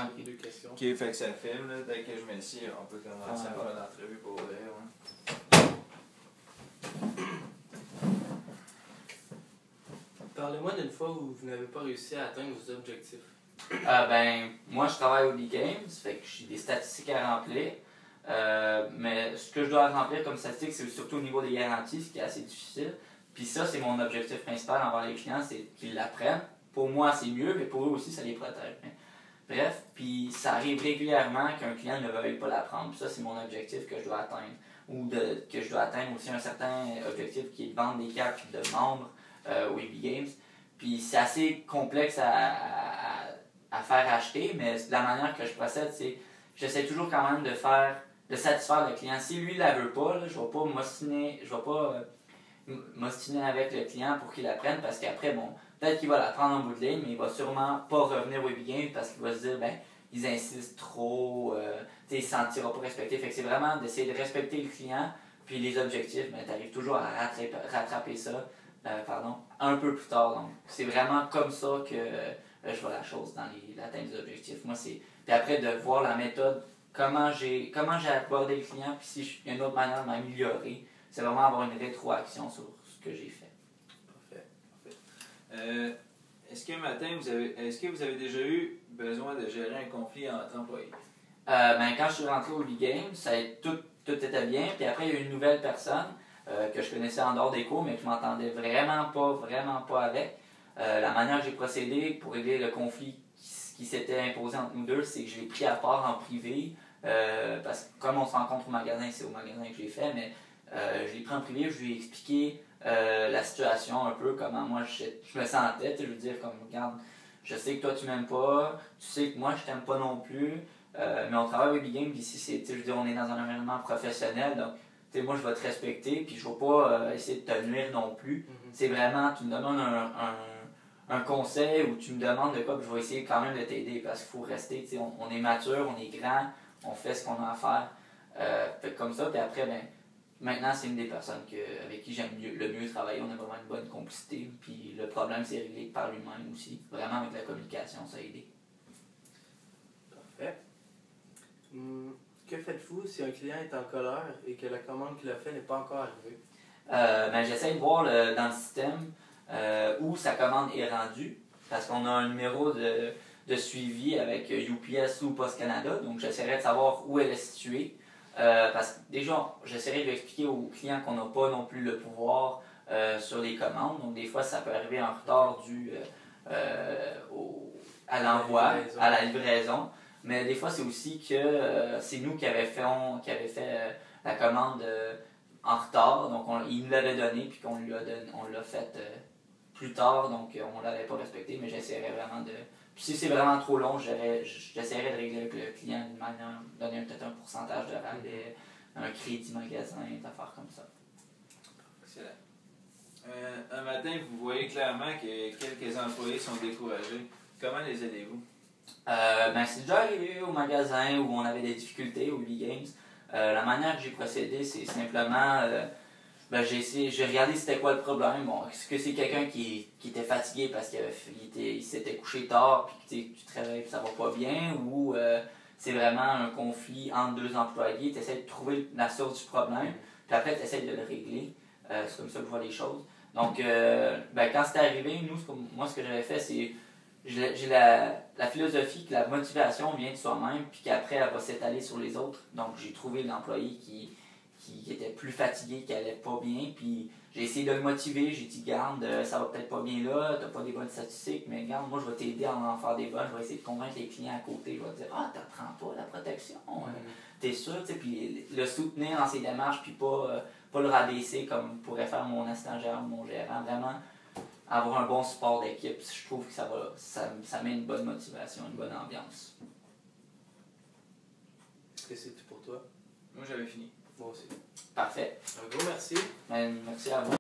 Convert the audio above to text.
Ah, j'ai deux questions. Ok, fait que ça filme, là. Dès que je m'assieds, on peut commencer à faire l'entrevue pour vrai, ouais. Parlez-moi d'une fois où vous n'avez pas réussi à atteindre vos objectifs. Ben, moi, je travaille au B-Games, fait que j'ai des statistiques à remplir. Mais ce que je dois remplir comme statistique, c'est surtout au niveau des garanties, ce qui est assez difficile. Puis ça, c'est mon objectif principal envers les clients, c'est qu'ils l'apprennent. Pour moi, c'est mieux, mais pour eux aussi, ça les protège. Mais, bref, puis ça arrive régulièrement qu'un client ne veuille pas l'apprendre. Puis ça, c'est mon objectif que je dois atteindre. Ou que je dois atteindre aussi un certain objectif qui est de vendre des cartes de membres au EB Games. Puis c'est assez complexe à faire acheter, mais la manière que je procède, c'est j'essaie toujours quand même de satisfaire le client. Si lui ne la veut pas, là, je ne vais pas m'ostiner avec le client pour qu'il l'apprenne parce qu'après, bon, peut-être qu'il va l'apprendre en bout de ligne, mais il va sûrement pas revenir au EB Games parce qu'il va se dire, ben, ils insistent trop, il ne se sentira pas respecté. Fait que c'est vraiment d'essayer de respecter le client, puis les objectifs, ben, tu arrives toujours à rattraper ça, un peu plus tard. Donc, c'est vraiment comme ça que je vois la chose dans l'atteinte des objectifs. Moi, c'est. Puis après, de voir la méthode, comment j'ai abordé le client, puis si il y a une autre manière de m'améliorer, c'est vraiment avoir une rétroaction sur ce que j'ai fait. Parfait. Est-ce que vous avez déjà eu besoin de gérer un conflit entre employés? Ben, quand je suis rentré au B-Game, tout était bien. Puis après, il y a eu une nouvelle personne que je connaissais en dehors des cours, mais que je m'entendais vraiment pas avec. La manière que j'ai procédé pour régler le conflit qui s'était imposé entre nous deux, c'est que je l'ai pris à part en privé. Parce que comme on se rencontre au magasin, c'est au magasin que je l'ai fait, mais je l'ai pris en privé, je lui ai expliqué la situation un peu, comment moi je me sentais. Je veux dire, comme, regarde, je sais que toi tu m'aimes pas, tu sais que moi je t'aime pas non plus, mais on travaille avec B-Game, ici, je veux dire, on est dans un environnement professionnel, donc moi je vais te respecter, puis je vais pas essayer de te nuire non plus. C'est vraiment, tu me demandes un conseil ou tu me demandes de quoi, puis je vais essayer quand même de t'aider parce qu'il faut rester, on est mature, on est grand, on fait ce qu'on a à faire. Fait comme ça, puis après, ben, maintenant c'est une des personnes avec qui j'aime le mieux travailler, on a vraiment une bonne complicité, puis le problème c'est réglé par lui-même aussi. Vraiment avec la communication, ça a aidé. Parfait. Que faites-vous si un client est en colère et que la commande qu'il a faite n'est pas encore arrivée? Ben, j'essaie de voir dans le système où sa commande est rendue, parce qu'on a un numéro de suivi avec UPS ou Post Canada, donc j'essaierai de savoir où elle est située. Parce que déjà, j'essaierai de lui expliquer aux clients qu'on n'a pas non plus le pouvoir sur les commandes, donc des fois ça peut arriver en retard dû à l'envoi, à la livraison. Mais des fois, c'est aussi que c'est nous qui avait fait la commande en retard. Donc, il nous l'avait donné, puis on l'a fait plus tard. Donc, on ne l'avait pas respecté. Mais j'essaierai vraiment de. Puis si c'est vraiment trop long, j'essaierai de régler avec le client d'une manière, donner peut-être un pourcentage de rabais, un crédit magasin, des affaires comme ça. Excellent. Un matin, vous voyez clairement que quelques employés sont découragés. Comment les aidez-vous? Ben, c'est déjà arrivé au magasin où on avait des difficultés au B-Games. La manière que j'ai procédé, c'est simplement, ben, j'ai regardé c'était quoi le problème. Bon, est-ce que c'est quelqu'un qui était fatigué parce qu'il s'était couché tard puis tu te réveilles et ça va pas bien, ou c'est vraiment un conflit entre deux employés, tu essaies de trouver la source du problème, puis après tu essaies de le régler. C'est comme ça que je vois les choses. Donc, ben, quand c'était arrivé, moi ce que j'avais fait, c'est j'ai la philosophie que la motivation vient de soi-même, puis qu'après, elle va s'étaler sur les autres. Donc, j'ai trouvé l'employé qui était plus fatigué, qui allait pas bien, puis j'ai essayé de le motiver. J'ai dit, garde, ça va peut-être pas bien là, t'as pas des bonnes statistiques, mais garde, moi, je vais t'aider à en faire des bonnes. Je vais essayer de convaincre les clients à côté. Je vais dire, ah, t'apprends pas la protection, t'es sûr, tu sais, puis le soutenir dans ses démarches, puis pas le rabaisser comme pourrait faire mon assistant gérant ou mon gérant. Vraiment, avoir un bon support d'équipe, je trouve que ça met une bonne motivation, une bonne ambiance. Est-ce que c'est tout pour toi? Moi, j'avais fini. Moi aussi. Parfait. Un gros merci. Ben, merci à vous.